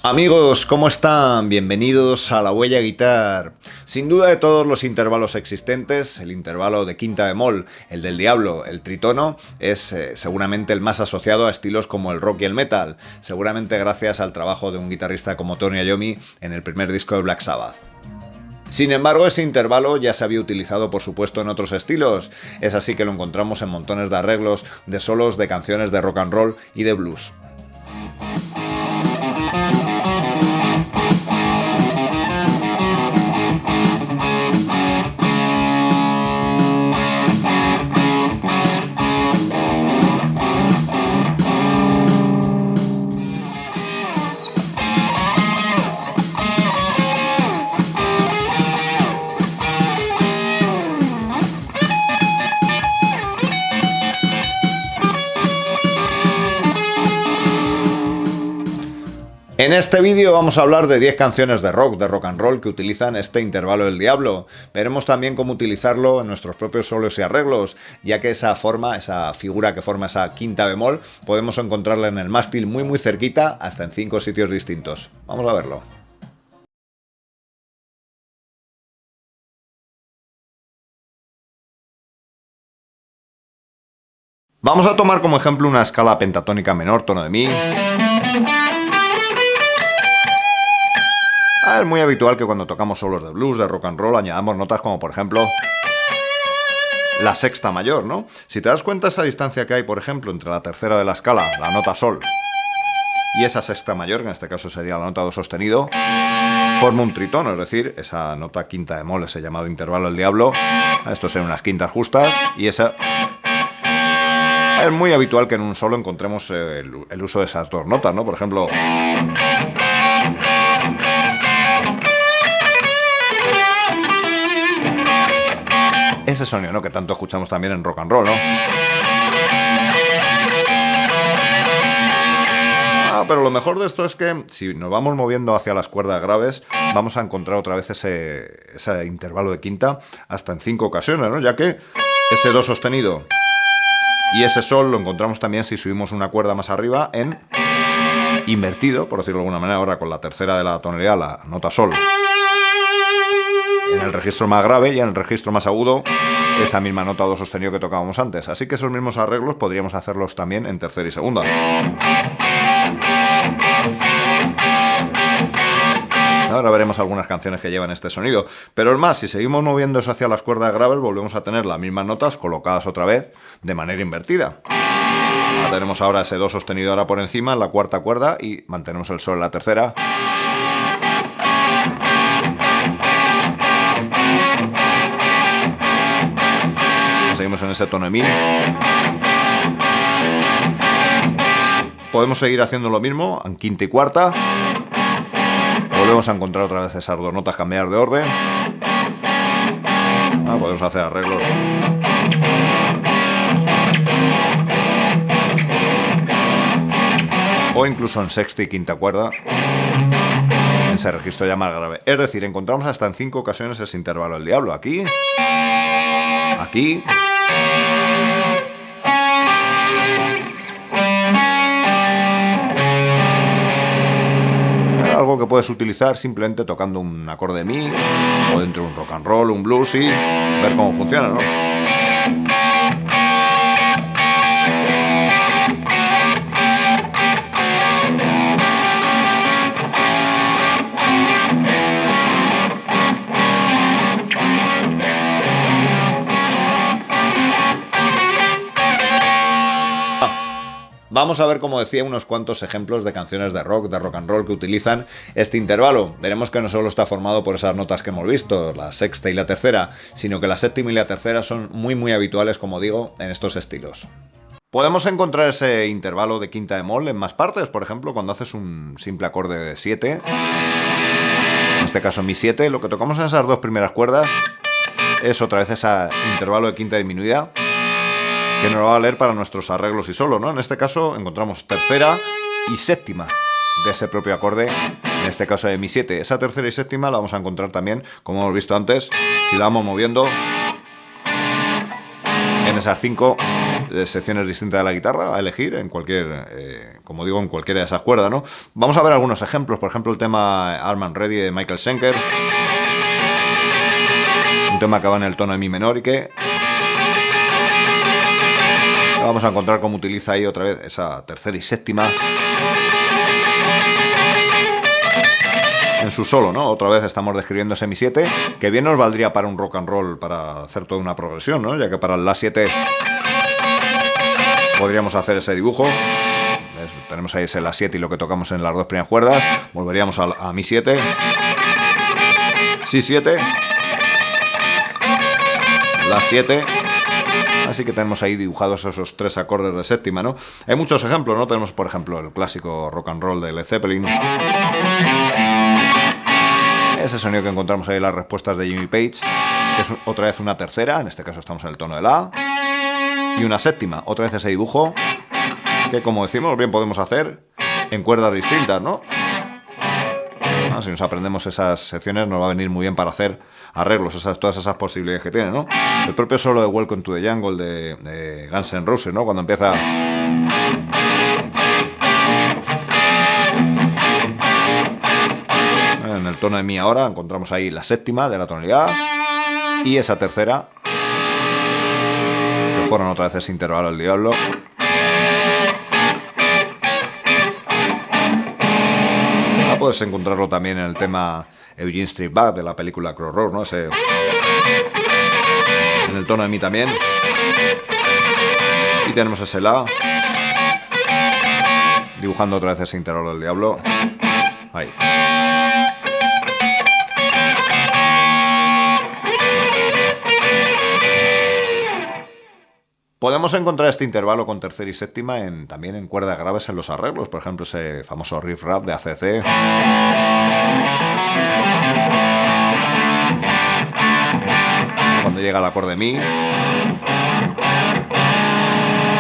Amigos, ¿cómo están? Bienvenidos a La Huella Guitar. Sin duda de todos los intervalos existentes, el intervalo de quinta bemol, el del diablo, el tritono, es seguramente el más asociado a estilos como el rock y el metal, seguramente gracias al trabajo de un guitarrista como Tony Iommi en el primer disco de Black Sabbath. Sin embargo, ese intervalo ya se había utilizado, por supuesto, en otros estilos. Es así que lo encontramos en montones de arreglos, de solos, de canciones de rock and roll y de blues. En este vídeo vamos a hablar de 10 canciones de rock and roll que utilizan este intervalo del diablo. Veremos también cómo utilizarlo en nuestros propios solos y arreglos, ya que esa forma, esa figura que forma esa quinta bemol, podemos encontrarla en el mástil muy cerquita, hasta en 5 sitios distintos. Vamos a verlo. Vamos a tomar como ejemplo una escala pentatónica menor, tono de mi. Es muy habitual que cuando tocamos solos de blues, de rock and roll, añadamos notas como por ejemplo la sexta mayor, ¿no? Si te das cuenta esa distancia que hay, por ejemplo, entre la tercera de la escala, la nota sol, y esa sexta mayor, que en este caso sería la nota do sostenido, forma un tritono, es decir, esa nota quinta bemol, ese llamado intervalo del diablo. Estos son unas quintas justas y esa... Es muy habitual que en un solo encontremos el uso de esas dos notas, ¿no? Por ejemplo... ese sonido, ¿no?, que tanto escuchamos también en rock and roll, ¿no? Pero lo mejor de esto es que si nos vamos moviendo hacia las cuerdas graves, vamos a encontrar otra vez ese intervalo de quinta hasta en 5 ocasiones, ¿no? Ya que ese do sostenido y ese sol lo encontramos también si subimos una cuerda más arriba en invertido, por decirlo de alguna manera, ahora con la tercera de la tonalidad, la nota sol, en el registro más grave, y en el registro más agudo esa misma nota do sostenido que tocábamos antes. Así que esos mismos arreglos podríamos hacerlos también en tercera y segunda. Ahora veremos algunas canciones que llevan este sonido. Pero es más, si seguimos moviendo eso hacia las cuerdas graves, volvemos a tener las mismas notas colocadas otra vez de manera invertida. Tenemos ahora ese do sostenido ahora por encima en la cuarta cuerda y mantenemos el sol en la tercera. Seguimos en ese tono de mi. Podemos seguir haciendo lo mismo en quinta y cuarta. Volvemos a encontrar otra vez esas dos notas, cambiar de orden. Podemos hacer arreglos. O incluso en sexta y quinta cuerda, en ese registro ya más grave. Es decir, encontramos hasta en 5 ocasiones ese intervalo del diablo. Aquí. Algo que puedes utilizar simplemente tocando un acorde de mi o dentro de un rock and roll, un blues y ver cómo funciona, ¿no? Vamos a ver, como decía, unos cuantos ejemplos de canciones de rock and roll que utilizan este intervalo. Veremos que no solo está formado por esas notas que hemos visto, la sexta y la tercera, sino que la séptima y la tercera son muy habituales, como digo, en estos estilos. Podemos encontrar ese intervalo de quinta bemol en más partes, por ejemplo, cuando haces un simple acorde de 7, en este caso mi 7, lo que tocamos en esas dos primeras cuerdas es otra vez ese intervalo de quinta disminuida, que nos va a valer para nuestros arreglos y solo, ¿no? En este caso encontramos tercera y séptima de ese propio acorde, en este caso de mi 7. Esa tercera y séptima la vamos a encontrar también, como hemos visto antes, si la vamos moviendo en esas 5 secciones distintas de la guitarra a elegir en cualquier, como digo, en cualquiera de esas cuerdas, ¿no? Vamos a ver algunos ejemplos. Por ejemplo, el tema Arm and Ready de Michael Schenker, un tema que va en el tono de mi menor y que vamos a encontrar cómo utiliza ahí otra vez esa tercera y séptima en su solo, ¿no? Otra vez estamos describiendo ese Mi 7, que bien nos valdría para un rock and roll, para hacer toda una progresión, ¿no? Ya que para el La 7 podríamos hacer ese dibujo. ¿Ves? Tenemos ahí ese La 7 y lo que tocamos en las 2 primeras cuerdas. Volveríamos a Mi 7, Si 7, La 7. Así que tenemos ahí dibujados esos 3 acordes de séptima, ¿no? Hay muchos ejemplos, ¿no? Tenemos, por ejemplo, el clásico rock and roll de Led Zeppelin. Ese sonido que encontramos ahí en las respuestas de Jimmy Page. Es otra vez una tercera, en este caso estamos en el tono de La. Y una séptima, otra vez ese dibujo, que como decimos, bien podemos hacer en cuerdas distintas, ¿no? Si nos aprendemos esas secciones nos va a venir muy bien para hacer arreglos, todas esas posibilidades que tiene, ¿no? El propio solo de Welcome to the Jungle de Guns N' Roses, ¿no? Cuando empieza en el tono de Mi ahora, encontramos ahí la séptima de la tonalidad y esa tercera, que fueron otra vez ese intervalo del diablo. Puedes encontrarlo también en el tema Eugene Street Band de la película Crossroads, ¿no? Ese, en el tono de Mi también. Y tenemos ese La, dibujando otra vez ese intervalo del diablo. Ahí. Podemos encontrar este intervalo con tercera y séptima también en cuerdas graves en los arreglos. Por ejemplo, ese famoso riff rap de AC/DC. Cuando llega el acorde Mi,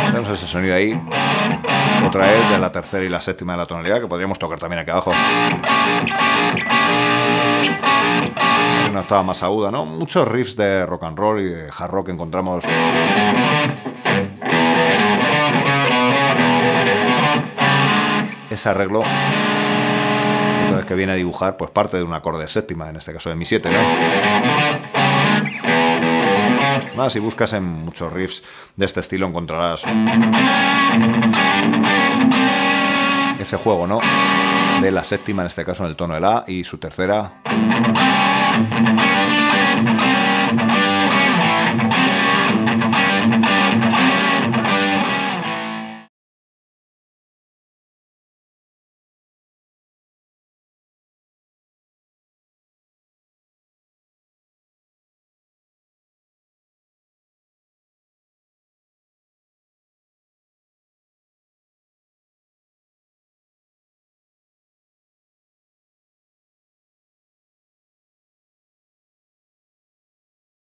tenemos ese sonido ahí. Otra vez de la tercera y la séptima de la tonalidad, que podríamos tocar también aquí abajo. Una octava más aguda, ¿no? Muchos riffs de rock and roll y de hard rock que encontramos. Ese arreglo, otra vez que viene a dibujar, pues parte de un acorde de séptima, en este caso de Mi 7, ¿no? Si buscas en muchos riffs de este estilo encontrarás ese juego, ¿no? De la séptima, en este caso en el tono de La, y su tercera